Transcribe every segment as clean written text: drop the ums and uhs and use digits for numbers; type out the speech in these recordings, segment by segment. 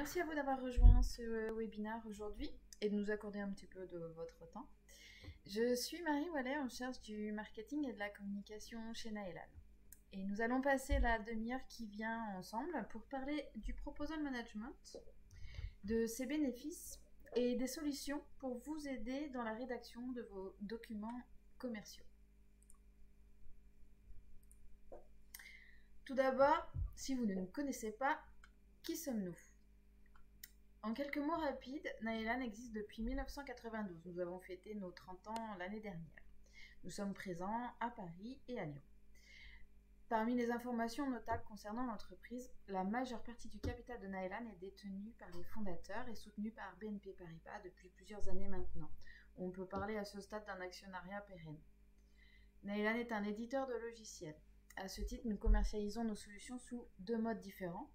Merci à vous d'avoir rejoint ce webinaire aujourd'hui et de nous accorder un petit peu de votre temps. Je suis Marie Wallet en charge du marketing et de la communication chez Naelan. Et nous allons passer la demi-heure qui vient ensemble pour parler du proposal management, de ses bénéfices et des solutions pour vous aider dans la rédaction de vos documents commerciaux. Tout d'abord, si vous ne nous connaissez pas, qui sommes-nous ? En quelques mots rapides, Naelan existe depuis 1992. Nous avons fêté nos 30 ans l'année dernière. Nous sommes présents à Paris et à Lyon. Parmi les informations notables concernant l'entreprise, la majeure partie du capital de Naelan est détenue par les fondateurs et soutenue par BNP Paribas depuis plusieurs années maintenant. On peut parler à ce stade d'un actionnariat pérenne. Naelan est un éditeur de logiciels. À ce titre, nous commercialisons nos solutions sous deux modes différents.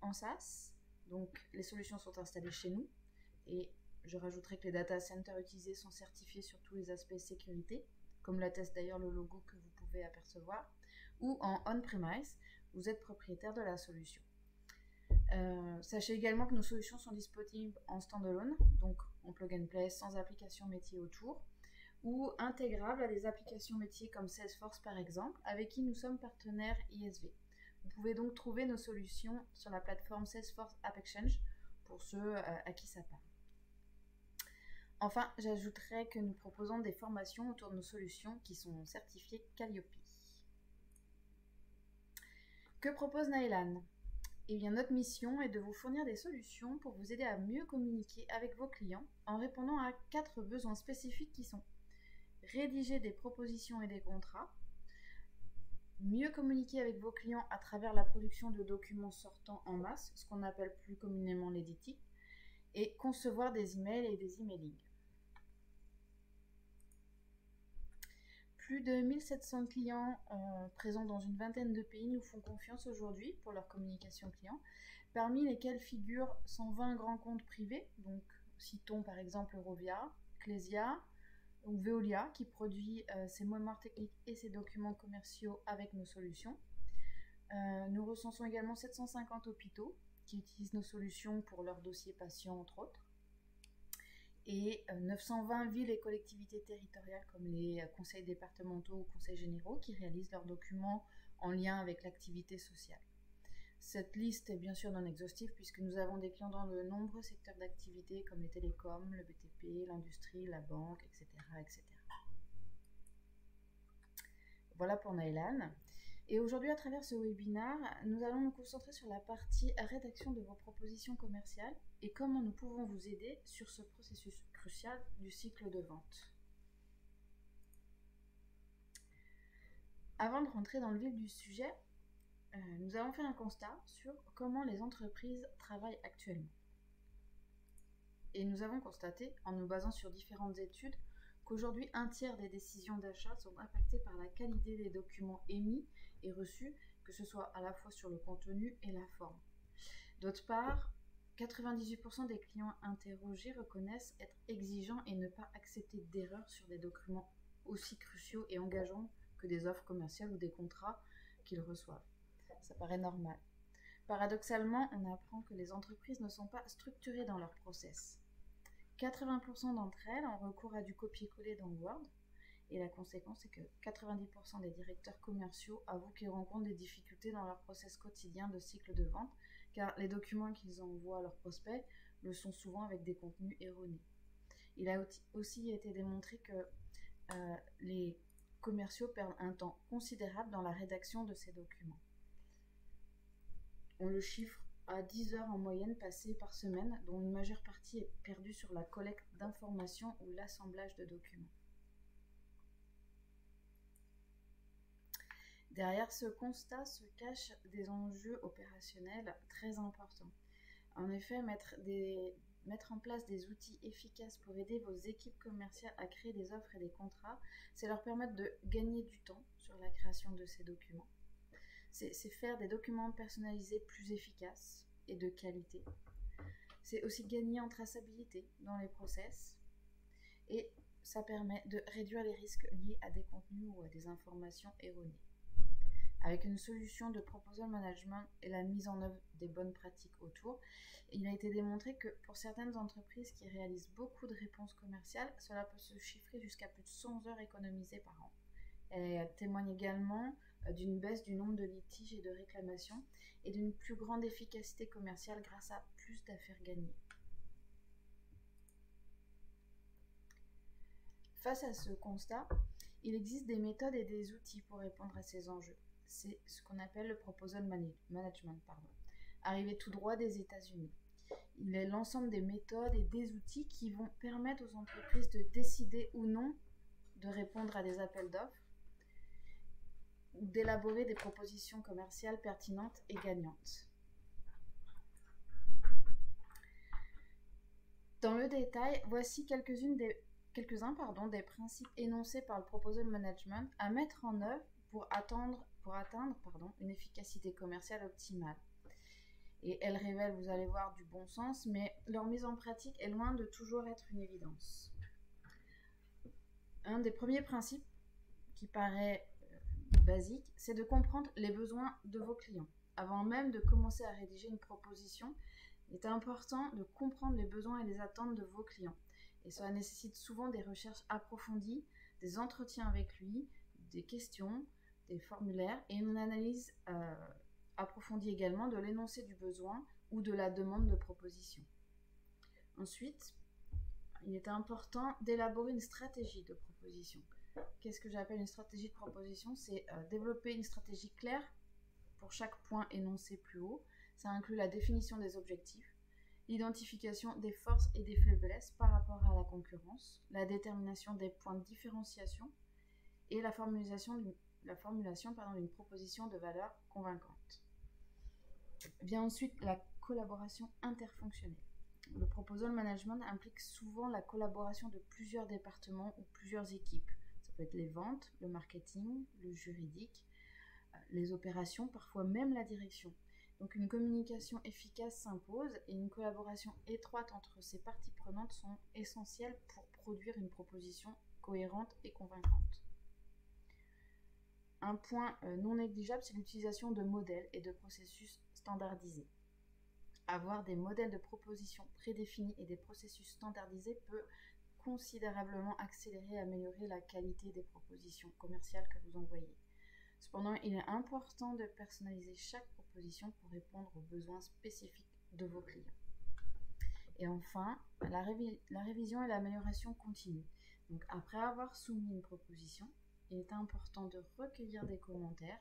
En SaaS, donc les solutions sont installées chez nous, et je rajouterai que les data centers utilisés sont certifiés sur tous les aspects sécurité, comme l'atteste d'ailleurs le logo que vous pouvez apercevoir, ou en on-premise, vous êtes propriétaire de la solution. Sachez également que nos solutions sont disponibles en standalone, donc en plug and play sans application métier autour, ou intégrables à des applications métiers comme Salesforce par exemple, avec qui nous sommes partenaires ISV. Vous pouvez donc trouver nos solutions sur la plateforme Salesforce App Exchange pour ceux à qui ça parle. Enfin, j'ajouterai que nous proposons des formations autour de nos solutions qui sont certifiées Calliope. Que propose Naelan ? Eh bien, notre mission est de vous fournir des solutions pour vous aider à mieux communiquer avec vos clients en répondant à 4 besoins spécifiques qui sont rédiger des propositions et des contrats, mieux communiquer avec vos clients à travers la production de documents sortants en masse, ce qu'on appelle plus communément l'éditing, et concevoir des emails et des emailings. Plus de 1700 clients présents dans une vingtaine de pays nous font confiance aujourd'hui pour leur communication client, parmi lesquels figurent 120 grands comptes privés, donc citons par exemple Eurovia, Clésia, ou Veolia qui produit ses mémoires techniques et ses documents commerciaux avec nos solutions. Nous recensons également 750 hôpitaux qui utilisent nos solutions pour leurs dossiers patients entre autres. Et 920 villes et collectivités territoriales comme les conseils départementaux ou conseils généraux qui réalisent leurs documents en lien avec l'activité sociale. Cette liste est bien sûr non exhaustive puisque nous avons des clients dans de nombreux secteurs d'activité comme les télécoms, le BTP, l'industrie, la banque, etc. etc. Voilà pour Naelan. Et aujourd'hui, à travers ce webinaire, nous allons nous concentrer sur la partie rédaction de vos propositions commerciales et comment nous pouvons vous aider sur ce processus crucial du cycle de vente. Avant de rentrer dans le vif du sujet, nous allons faire un constat sur comment les entreprises travaillent actuellement. Et nous avons constaté, en nous basant sur différentes études, qu'aujourd'hui, un tiers des décisions d'achat sont impactées par la qualité des documents émis et reçus, que ce soit à la fois sur le contenu et la forme. D'autre part, 98% des clients interrogés reconnaissent être exigeants et ne pas accepter d'erreurs sur des documents aussi cruciaux et engageants que des offres commerciales ou des contrats qu'ils reçoivent. Ça paraît normal. Paradoxalement, on apprend que les entreprises ne sont pas structurées dans leur process. 80% d'entre elles ont recours à du copier-coller dans Word, et la conséquence est que 90% des directeurs commerciaux avouent qu'ils rencontrent des difficultés dans leur process quotidien de cycle de vente, car les documents qu'ils envoient à leurs prospects le sont souvent avec des contenus erronés. Il a aussi été démontré que les commerciaux perdent un temps considérable dans la rédaction de ces documents. On le chiffre à 10 heures en moyenne passées par semaine, dont une majeure partie est perdue sur la collecte d'informations ou l'assemblage de documents. Derrière ce constat se cachent des enjeux opérationnels très importants. En effet, mettre en place des outils efficaces pour aider vos équipes commerciales à créer des offres et des contrats, c'est leur permettre de gagner du temps sur la création de ces documents. C'est faire des documents personnalisés plus efficaces et de qualité. C'est aussi gagner en traçabilité dans les process. Et ça permet de réduire les risques liés à des contenus ou à des informations erronées. Avec une solution de proposal management et la mise en œuvre des bonnes pratiques autour, Il a été démontré que pour certaines entreprises qui réalisent beaucoup de réponses commerciales, cela peut se chiffrer jusqu'à plus de 100 heures économisées par an. Elle témoigne également d'une baisse du nombre de litiges et de réclamations et d'une plus grande efficacité commerciale grâce à plus d'affaires gagnées. Face à ce constat, il existe des méthodes et des outils pour répondre à ces enjeux. C'est ce qu'on appelle le proposal management, arrivé tout droit des États-Unis. Il est l'ensemble des méthodes et des outils qui vont permettre aux entreprises de décider ou non de répondre à des appels d'offres ou d'élaborer des propositions commerciales pertinentes et gagnantes. Dans le détail, voici quelques-uns des principes énoncés par le proposal management à mettre en œuvre pour atteindre une efficacité commerciale optimale. Et elles révèlent, vous allez voir, du bon sens, mais leur mise en pratique est loin de toujours être une évidence. Un des premiers principes qui paraît basique, c'est de comprendre les besoins de vos clients. Avant même de commencer à rédiger une proposition, il est important de comprendre les besoins et les attentes de vos clients. Et cela nécessite souvent des recherches approfondies, des entretiens avec lui, des questions, des formulaires et une analyse approfondie également de l'énoncé du besoin ou de la demande de proposition. Ensuite, il est important d'élaborer une stratégie de proposition. Qu'est-ce que j'appelle une stratégie de proposition? C'est développer une stratégie claire pour chaque point énoncé plus haut. Ça inclut la définition des objectifs, l'identification des forces et des faiblesses par rapport à la concurrence, la détermination des points de différenciation et la formulation d'une proposition de valeur convaincante. Vient ensuite la collaboration interfonctionnelle. Le proposal management implique souvent la collaboration de plusieurs départements ou plusieurs équipes. Ça peut être les ventes, le marketing, le juridique, les opérations, parfois même la direction. Donc une communication efficace s'impose et une collaboration étroite entre ces parties prenantes sont essentielles pour produire une proposition cohérente et convaincante. Un point non négligeable, c'est l'utilisation de modèles et de processus standardisés. Avoir des modèles de proposition prédéfinis et des processus standardisés peut considérablement accélérer et améliorer la qualité des propositions commerciales que vous envoyez. Cependant, il est important de personnaliser chaque proposition pour répondre aux besoins spécifiques de vos clients. Et enfin, la révision et l'amélioration continue. Donc, après avoir soumis une proposition, il est important de recueillir des commentaires,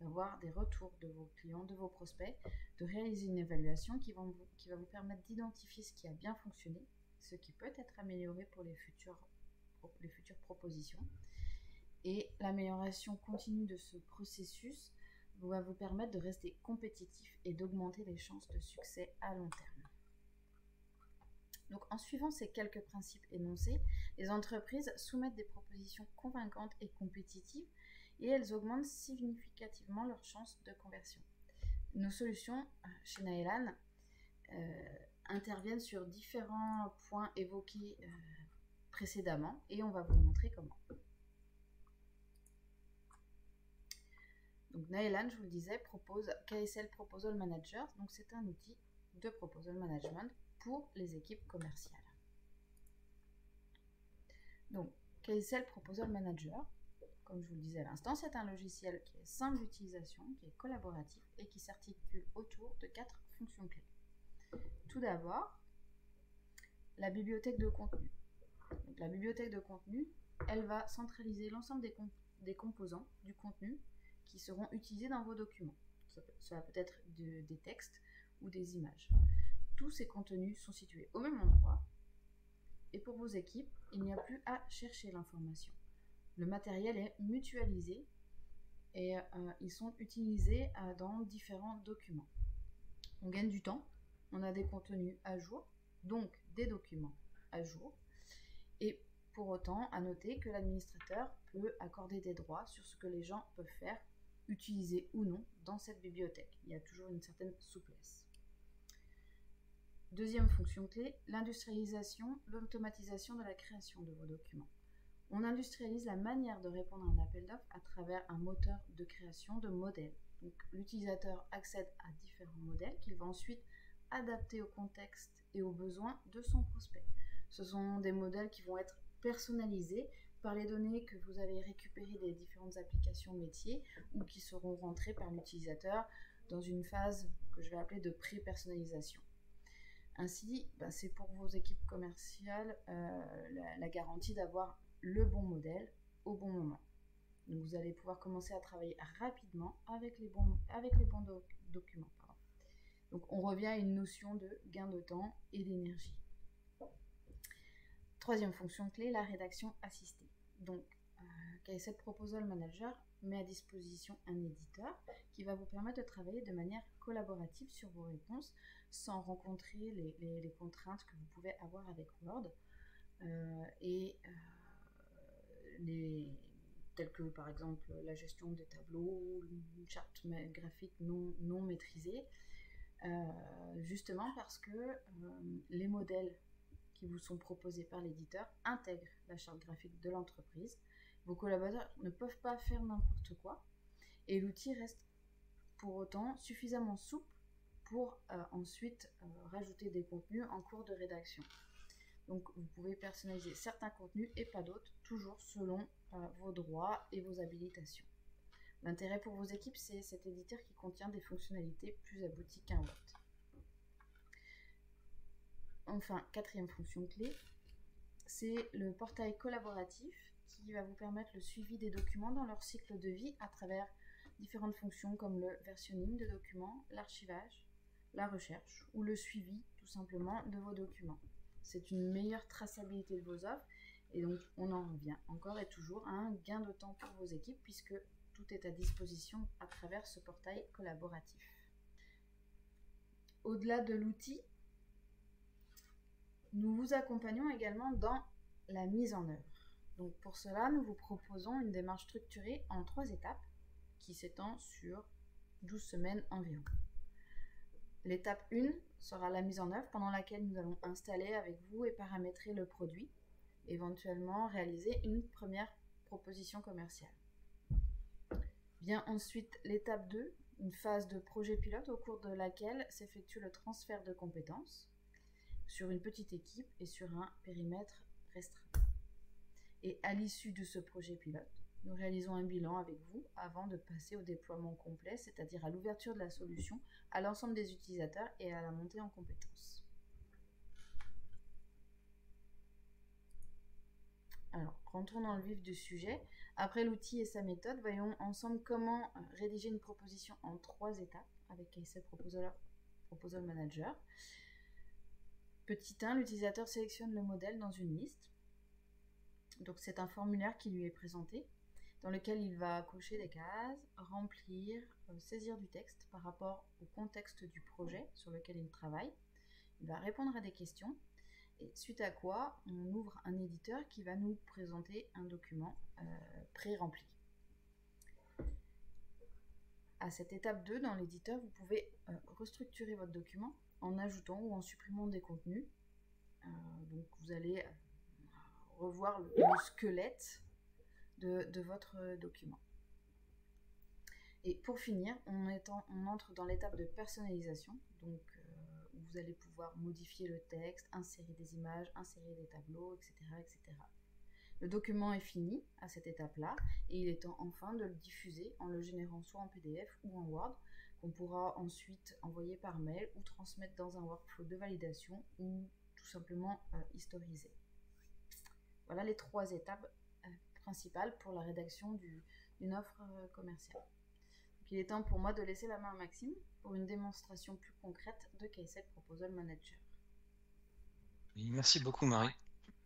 d'avoir des retours de vos clients, de vos prospects, de réaliser une évaluation qui va vous permettre d'identifier ce qui a bien fonctionné, ce qui peut être amélioré pour les futures propositions. Et l'amélioration continue de ce processus va vous permettre de rester compétitif et d'augmenter les chances de succès à long terme. Donc, en suivant ces quelques principes énoncés, les entreprises soumettent des propositions convaincantes et compétitives et elles augmentent significativement leurs chances de conversion. Nos solutions chez Naelan interviennent sur différents points évoqués précédemment et on va vous montrer comment. Donc Naelan, je vous le disais, propose KSL Proposal Manager, donc c'est un outil de proposal management pour les équipes commerciales. Donc KSL Proposal Manager, comme je vous le disais à l'instant, c'est un logiciel qui est simple d'utilisation, qui est collaboratif et qui s'articule autour de 4 fonctions clés. Tout d'abord, la bibliothèque de contenu. Donc, la bibliothèque de contenu, elle va centraliser l'ensemble des composants du contenu qui seront utilisés dans vos documents. Cela peut être des textes ou des images. Tous ces contenus sont situés au même endroit et pour vos équipes, il n'y a plus à chercher l'information. Le matériel est mutualisé et ils sont utilisés dans différents documents. On gagne du temps, on a des contenus à jour, donc des documents à jour. Et pour autant, à noter que l'administrateur peut accorder des droits sur ce que les gens peuvent faire, utiliser ou non dans cette bibliothèque. Il y a toujours une certaine souplesse. Deuxième fonction clé, l'industrialisation, l'automatisation de la création de vos documents. On industrialise la manière de répondre à un appel d'offres à travers un moteur de création de modèles. Donc, l'utilisateur accède à différents modèles qu'il va ensuite adaptés au contexte et aux besoins de son prospect. Ce sont des modèles qui vont être personnalisés par les données que vous allez récupérer des différentes applications métiers ou qui seront rentrées par l'utilisateur dans une phase que je vais appeler de pré-personnalisation. Ainsi, c'est pour vos équipes commerciales la garantie d'avoir le bon modèle au bon moment. Donc vous allez pouvoir commencer à travailler rapidement avec les bons documents. Donc on revient à une notion de gain de temps et d'énergie. Troisième fonction clé, la rédaction assistée. Donc KSL Proposal Manager met à disposition un éditeur qui va vous permettre de travailler de manière collaborative sur vos réponses sans rencontrer les contraintes que vous pouvez avoir avec Word telles que par exemple la gestion des tableaux, une charte graphique non maîtrisée, justement parce que les modèles qui vous sont proposés par l'éditeur intègrent la charte graphique de l'entreprise. Vos collaborateurs ne peuvent pas faire n'importe quoi et l'outil reste pour autant suffisamment souple pour ensuite rajouter des contenus en cours de rédaction. Donc vous pouvez personnaliser certains contenus et pas d'autres, toujours selon vos droits et vos habilitations. L'intérêt pour vos équipes, c'est cet éditeur qui contient des fonctionnalités plus abouties qu'un Word. Enfin, quatrième fonction clé, c'est le portail collaboratif qui va vous permettre le suivi des documents dans leur cycle de vie à travers différentes fonctions comme le versionning de documents, l'archivage, la recherche ou le suivi tout simplement de vos documents. C'est une meilleure traçabilité de vos offres et donc on en revient encore et toujours à un gain de temps pour vos équipes puisque tout est à disposition à travers ce portail collaboratif. Au-delà de l'outil, nous vous accompagnons également dans la mise en œuvre. Donc pour cela, nous vous proposons une démarche structurée en 3 étapes qui s'étend sur 12 semaines environ. L'étape 1 sera la mise en œuvre pendant laquelle nous allons installer avec vous et paramétrer le produit, éventuellement réaliser une première proposition commerciale. Vient ensuite l'étape 2, une phase de projet pilote au cours de laquelle s'effectue le transfert de compétences sur une petite équipe et sur un périmètre restreint. Et à l'issue de ce projet pilote, nous réalisons un bilan avec vous avant de passer au déploiement complet, c'est-à-dire à l'ouverture de la solution à l'ensemble des utilisateurs et à la montée en compétences. Alors, rentrons dans le vif du sujet. Après l'outil et sa méthode, voyons ensemble comment rédiger une proposition en 3 étapes avec KSL Proposal Manager. Petit 1, l'utilisateur sélectionne le modèle dans une liste. Donc c'est un formulaire qui lui est présenté, dans lequel il va cocher des cases, remplir, saisir du texte par rapport au contexte du projet sur lequel il travaille. Il va répondre à des questions, et suite à quoi on ouvre un éditeur qui va nous présenter un document pré-rempli. À cette étape 2, dans l'éditeur, vous pouvez restructurer votre document en ajoutant ou en supprimant des contenus. Donc vous allez revoir le squelette de votre document. Et pour finir, on entre dans l'étape de personnalisation, donc où vous allez pouvoir modifier le texte, insérer des images, insérer des tableaux, etc., etc. Le document est fini à cette étape-là et il est temps enfin de le diffuser en le générant soit en PDF ou en Word, qu'on pourra ensuite envoyer par mail ou transmettre dans un workflow de validation ou tout simplement historiser. Voilà les 3 étapes principales pour la rédaction d'une offre commerciale. Donc, il est temps pour moi de laisser la main à Maxime pour une démonstration plus concrète de KSL Proposal Manager. Oui, merci beaucoup Marie.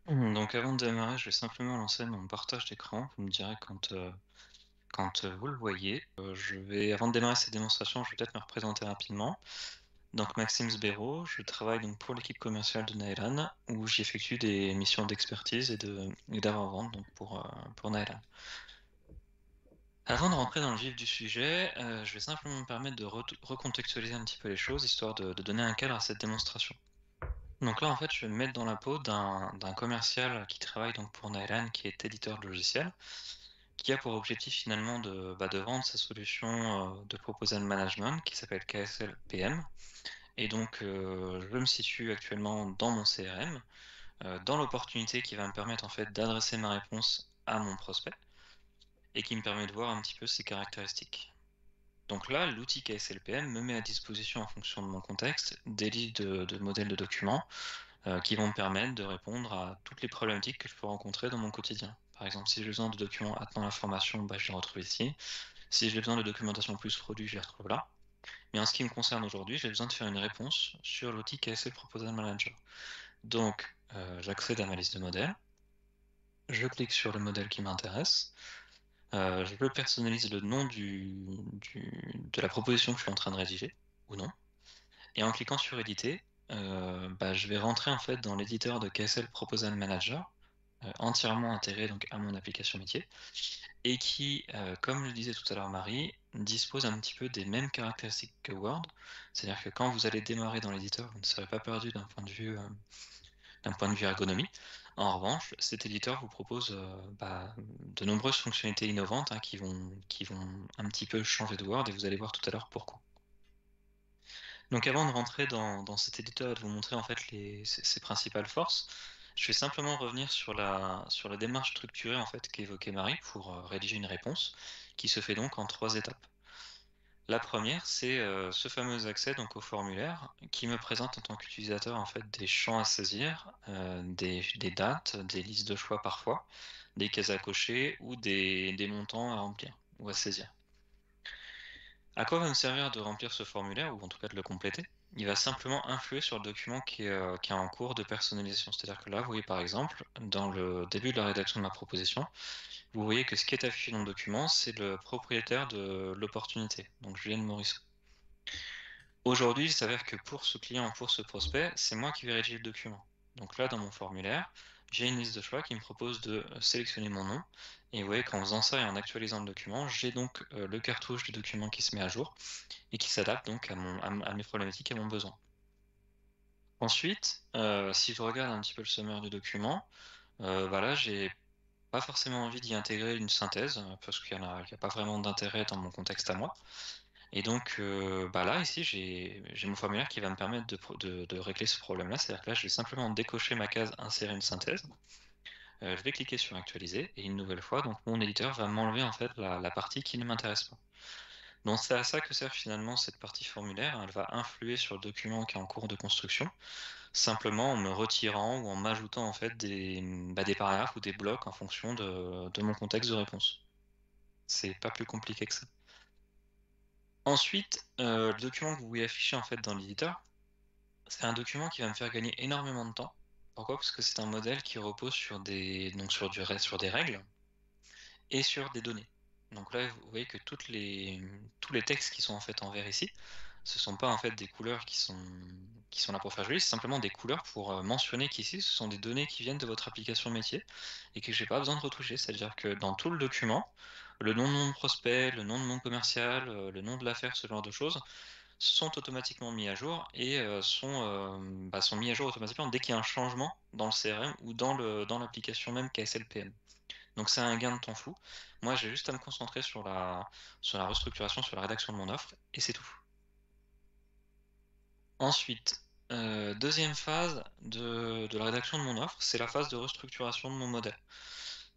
Donc avant de démarrer, je vais simplement lancer mon partage d'écran. Vous me direz quand vous le voyez. Avant de démarrer cette démonstration, je vais peut-être me représenter rapidement. Donc Maxime Sbero, je travaille donc pour l'équipe commerciale de Naelan, où j'y effectue des missions d'expertise et d'avant-vente donc pour Naelan. Avant de rentrer dans le vif du sujet, je vais simplement me permettre de recontextualiser un petit peu les choses, histoire de donner un cadre à cette démonstration. Donc là, en fait, je vais me mettre dans la peau d'un commercial qui travaille donc pour Naelan, qui est éditeur de logiciel, qui a pour objectif finalement de vendre sa solution de proposal management qui s'appelle KSL PM Et donc, je me situe actuellement dans mon CRM, dans l'opportunité qui va me permettre en fait d'adresser ma réponse à mon prospect et qui me permet de voir un petit peu ses caractéristiques. Donc là, l'outil KSLPM me met à disposition en fonction de mon contexte des listes de modèles de documents qui vont me permettre de répondre à toutes les problématiques que je peux rencontrer dans mon quotidien. Par exemple, si j'ai besoin de documents attenant l'information, bah, je les retrouve ici. Si j'ai besoin de documentation plus produit, je les retrouve là. Mais en ce qui me concerne aujourd'hui, j'ai besoin de faire une réponse sur l'outil KSL Proposal Manager. Donc, j'accède à ma liste de modèles, je clique sur le modèle qui m'intéresse, je personnalise le nom de la proposition que je suis en train de rédiger, ou non. Et en cliquant sur éditer, bah, je vais rentrer en fait dans l'éditeur de KSL Proposal Manager, entièrement intégré donc à mon application métier, et qui, comme le disait tout à l'heure Marie, dispose un petit peu des mêmes caractéristiques que Word. C'est-à-dire que quand vous allez démarrer dans l'éditeur, vous ne serez pas perdu d'un point de vue ergonomie. En revanche, cet éditeur vous propose bah, de nombreuses fonctionnalités innovantes hein, qui vont un petit peu changer de Word, et vous allez voir tout à l'heure pourquoi. Donc avant de rentrer dans cet éditeur et de vous montrer en fait ses principales forces, je vais simplement revenir sur la démarche structurée en fait qu'évoquait Marie pour rédiger une réponse, qui se fait donc en 3 étapes. La première, c'est ce fameux accès donc au formulaire qui me présente en tant qu'utilisateur en fait des champs à saisir, des dates, des listes de choix parfois, des cases à cocher ou des montants à remplir ou à saisir. À quoi va me servir de remplir ce formulaire, ou en tout cas de le compléter? Il va simplement influer sur le document qui est en cours de personnalisation. C'est-à-dire que là, vous voyez par exemple, dans le début de la rédaction de ma proposition, vous voyez que ce qui est affiché dans le document, c'est le propriétaire de l'opportunité, donc Julien Morisson. Aujourd'hui, il s'avère que pour ce client, pour ce prospect, c'est moi qui vais rédiger le document. Donc là, dans mon formulaire, j'ai une liste de choix qui me propose de sélectionner mon nom. Et vous voyez qu'en faisant ça et en actualisant le document, j'ai donc le cartouche du document qui se met à jour et qui s'adapte donc à mes problématiques et à mon besoin. Ensuite, si je regarde un petit peu le sommaire du document, voilà, j'ai pas forcément envie d'y intégrer une synthèse, parce qu'il y a pas vraiment d'intérêt dans mon contexte à moi. Et donc, bah là, ici, j'ai mon formulaire qui va me permettre de régler ce problème-là. C'est-à-dire que là, je vais simplement décocher ma case insérer une synthèse. Je vais cliquer sur actualiser et une nouvelle fois, donc mon éditeur va m'enlever en fait la partie qui ne m'intéresse pas. Donc c'est à ça que sert finalement cette partie formulaire. Elle va influer sur le document qui est en cours de construction, simplement en me retirant ou en m'ajoutant en fait des paragraphes ou des blocs en fonction de mon contexte de réponse. C'est pas plus compliqué que ça. Ensuite, le document que vous voyez afficher en fait dans l'éditeur, c'est un document qui va me faire gagner énormément de temps. Pourquoi? Parce que c'est un modèle qui repose sur des règles et sur des données. Donc là, vous voyez que tous les textes qui sont en fait en vert ici, ce sont pas en fait des couleurs qui sont là pour faire joli, c'est simplement des couleurs pour mentionner qu'ici, ce sont des données qui viennent de votre application métier et que j'ai pas besoin de retoucher. C'est-à-dire que dans tout le document, le nom de mon prospect, le nom de mon commercial, le nom de l'affaire, ce genre de choses, sont automatiquement mis à jour et sont mis à jour automatiquement dès qu'il y a un changement dans le CRM ou dans l'application même KSLPM. Donc c'est un gain de temps fou. Moi, j'ai juste à me concentrer sur la restructuration, sur la rédaction de mon offre, et c'est tout. Ensuite, deuxième phase de la rédaction de mon offre, c'est la phase de restructuration de mon modèle.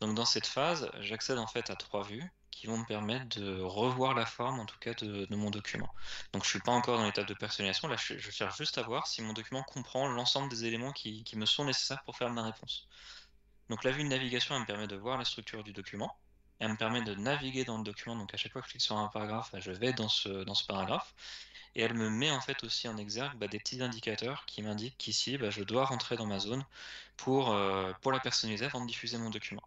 Donc dans cette phase, j'accède en fait à 3 vues qui vont me permettre de revoir la forme, en tout cas, de mon document. Donc je suis pas encore dans l'étape de personnalisation, là je cherche juste à voir si mon document comprend l'ensemble des éléments qui me sont nécessaires pour faire ma réponse. Donc la vue de navigation, elle me permet de voir la structure du document. Elle me permet de naviguer dans le document, donc à chaque fois que je clique sur un paragraphe, je vais dans ce paragraphe. Et elle me met en fait aussi en exergue des petits indicateurs qui m'indiquent qu'ici, je dois rentrer dans ma zone pour la personnaliser avant de diffuser mon document.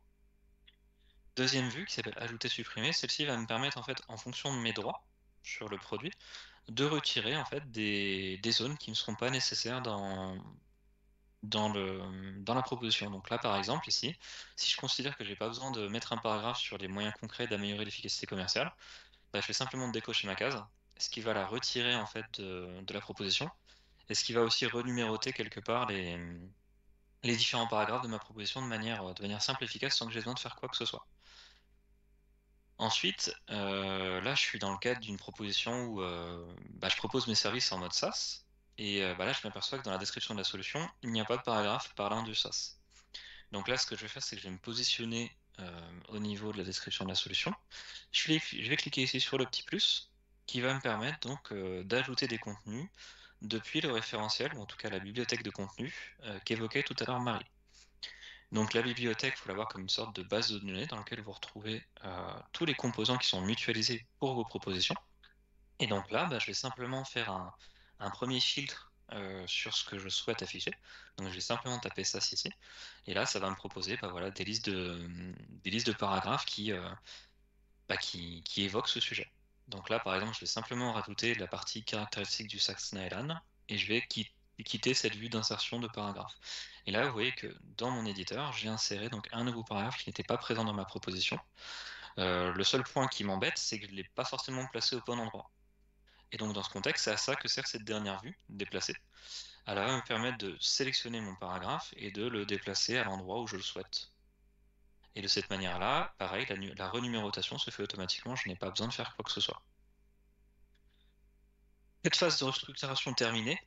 Deuxième vue qui s'appelle ajouter supprimer, celle-ci va me permettre en fait, en fonction de mes droits sur le produit, de retirer en fait des zones qui ne seront pas nécessaires dans la proposition. Donc là, par exemple, ici, si je considère que j'ai pas besoin de mettre un paragraphe sur les moyens concrets d'améliorer l'efficacité commerciale, je vais simplement décocher ma case, ce qui va la retirer en fait de la proposition, et ce qui va aussi renuméroter quelque part les différents paragraphes de ma proposition de manière simple et efficace sans que j'ai besoin de faire quoi que ce soit. Ensuite, là, je suis dans le cadre d'une proposition où je propose mes services en mode SaaS. Et là, je m'aperçois que dans la description de la solution, il n'y a pas de paragraphe parlant du SaaS. Donc là, ce que je vais faire, c'est que je vais me positionner au niveau de la description de la solution. Je vais cliquer ici sur le petit plus, qui va me permettre donc d'ajouter des contenus depuis le référentiel, ou en tout cas la bibliothèque de contenu qu'évoquait tout à l'heure Marie. Donc la bibliothèque, il faut la voir comme une sorte de base de données dans laquelle vous retrouvez tous les composants qui sont mutualisés pour vos propositions. Et donc là, je vais simplement faire un premier filtre sur ce que je souhaite afficher. Donc je vais simplement taper ça ici. Et là, ça va me proposer voilà, des listes de paragraphes qui évoquent ce sujet. Donc là, par exemple, je vais simplement rajouter la partie caractéristique du Saxon et je vais quitter cette vue d'insertion de paragraphe. Et là, vous voyez que dans mon éditeur, j'ai inséré donc un nouveau paragraphe qui n'était pas présent dans ma proposition. Le seul point qui m'embête, c'est que je ne l'ai pas forcément placé au bon endroit. Et donc dans ce contexte, c'est à ça que sert cette dernière vue, déplacée. Elle va me permettre de sélectionner mon paragraphe et de le déplacer à l'endroit où je le souhaite. Et de cette manière-là, pareil, la renumérotation se fait automatiquement, je n'ai pas besoin de faire quoi que ce soit. Cette phase de restructuration terminée,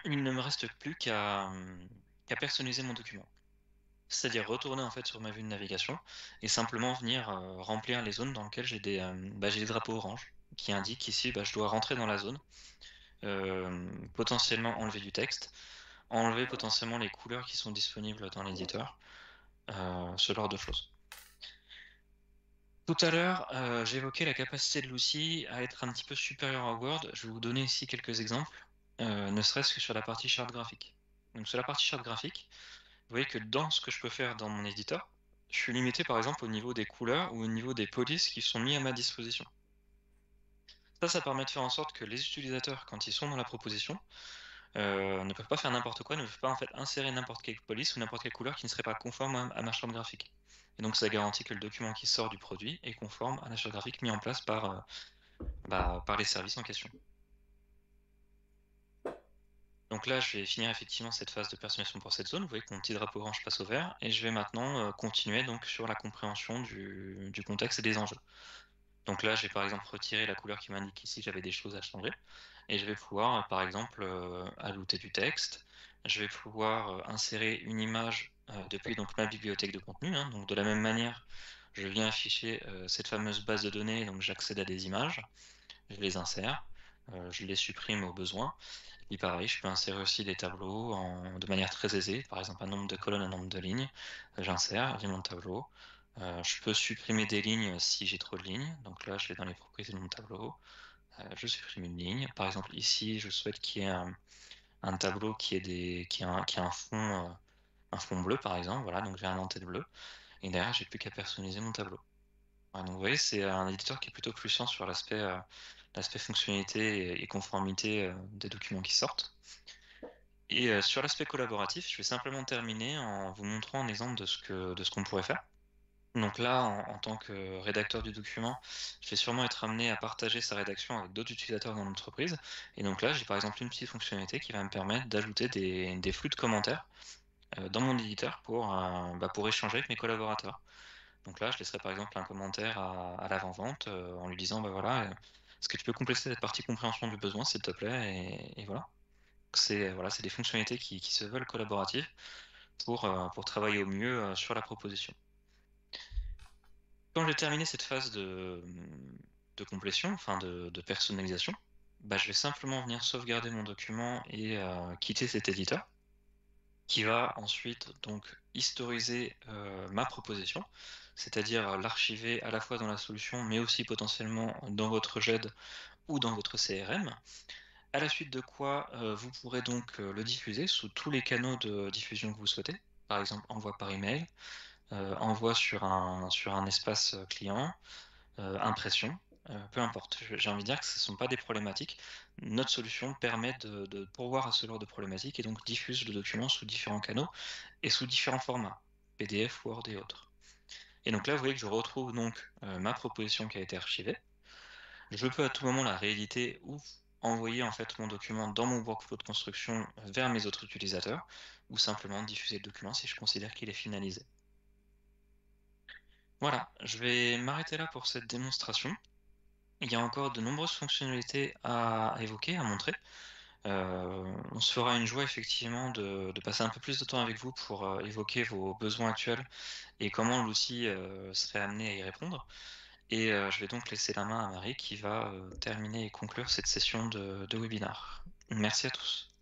il ne me reste plus qu'à personnaliser mon document. C'est-à-dire retourner en fait sur ma vue de navigation et simplement venir remplir les zones dans lesquelles j'ai des drapeaux orange qui indiquent qu'ici je dois rentrer dans la zone, potentiellement enlever du texte, enlever potentiellement les couleurs qui sont disponibles dans l'éditeur, ce genre de choses. Tout à l'heure, j'évoquais la capacité de l'outil à être un petit peu supérieur à Word. Je vais vous donner ici quelques exemples, ne serait-ce que sur la partie charte graphique. Donc sur la partie charte graphique, vous voyez que dans ce que je peux faire dans mon éditeur, je suis limité par exemple au niveau des couleurs ou au niveau des polices qui sont mis à ma disposition. Ça permet de faire en sorte que les utilisateurs, quand ils sont dans la proposition, ne peuvent pas faire n'importe quoi, ne peuvent pas en fait insérer n'importe quelle police ou n'importe quelle couleur qui ne serait pas conforme à ma charte graphique. Et donc ça garantit que le document qui sort du produit est conforme à la charte graphique mise en place par les services en question. Donc là, je vais finir effectivement cette phase de personnalisation pour cette zone. Vous voyez que mon petit drapeau orange passe au vert et je vais maintenant continuer donc sur la compréhension du contexte et des enjeux. Donc là, j'ai par exemple retiré la couleur qui m'indique ici j'avais des choses à changer et je vais pouvoir par exemple ajouter du texte. Je vais pouvoir insérer une image depuis donc ma bibliothèque de contenu, hein. Donc de la même manière, je viens afficher cette fameuse base de données, donc j'accède à des images, je les insère, je les supprime au besoin. Et pareil, je peux insérer aussi des tableaux de manière très aisée, par exemple un nombre de colonnes, un nombre de lignes. J'insère, j'ai mon tableau. Je peux supprimer des lignes si j'ai trop de lignes. Donc là, je vais dans les propriétés de mon tableau. Je supprime une ligne. Par exemple, ici, je souhaite qu'il y ait un tableau qui a un fond bleu, par exemple. Voilà, donc j'ai un en-tête bleu. Et derrière, j'ai plus qu'à personnaliser mon tableau. Voilà, donc vous voyez, c'est un éditeur qui est plutôt puissant sur l'aspect fonctionnalité et conformité des documents qui sortent. Et sur l'aspect collaboratif, je vais simplement terminer en vous montrant un exemple de ce qu'on pourrait faire. Donc là, en tant que rédacteur du document, je vais sûrement être amené à partager sa rédaction avec d'autres utilisateurs dans l'entreprise. Et donc là, j'ai par exemple une petite fonctionnalité qui va me permettre d'ajouter des flux de commentaires dans mon éditeur pour échanger avec mes collaborateurs. Donc là, je laisserai par exemple un commentaire à l'avant-vente en lui disant, voilà, est-ce que tu peux compléter cette partie compréhension du besoin, s'il te plaît, et voilà. C'est des fonctionnalités qui se veulent collaboratives pour travailler au mieux sur la proposition. Quand j'ai terminé cette phase de complétion, enfin de personnalisation, je vais simplement venir sauvegarder mon document et quitter cet éditeur, qui va ensuite donc historiser ma proposition, c'est-à-dire l'archiver à la fois dans la solution, mais aussi potentiellement dans votre GED ou dans votre CRM. À la suite de quoi, vous pourrez donc le diffuser sous tous les canaux de diffusion que vous souhaitez. Par exemple, envoi par email, envoi sur un espace client, impression, peu importe. J'ai envie de dire que ce ne sont pas des problématiques. Notre solution permet de pourvoir à ce genre de problématiques et donc diffuse le document sous différents canaux et sous différents formats, PDF, Word et autres. Et donc là, vous voyez que je retrouve donc ma proposition qui a été archivée. Je peux à tout moment la rééditer ou envoyer en fait mon document dans mon workflow de construction vers mes autres utilisateurs ou simplement diffuser le document si je considère qu'il est finalisé. Voilà, je vais m'arrêter là pour cette démonstration. Il y a encore de nombreuses fonctionnalités à évoquer, à montrer. On se fera une joie effectivement de passer un peu plus de temps avec vous pour, évoquer vos besoins actuels et comment l'outil, serait amené à y répondre et je vais donc laisser la main à Marie qui va, terminer et conclure cette session de webinar. Merci à tous.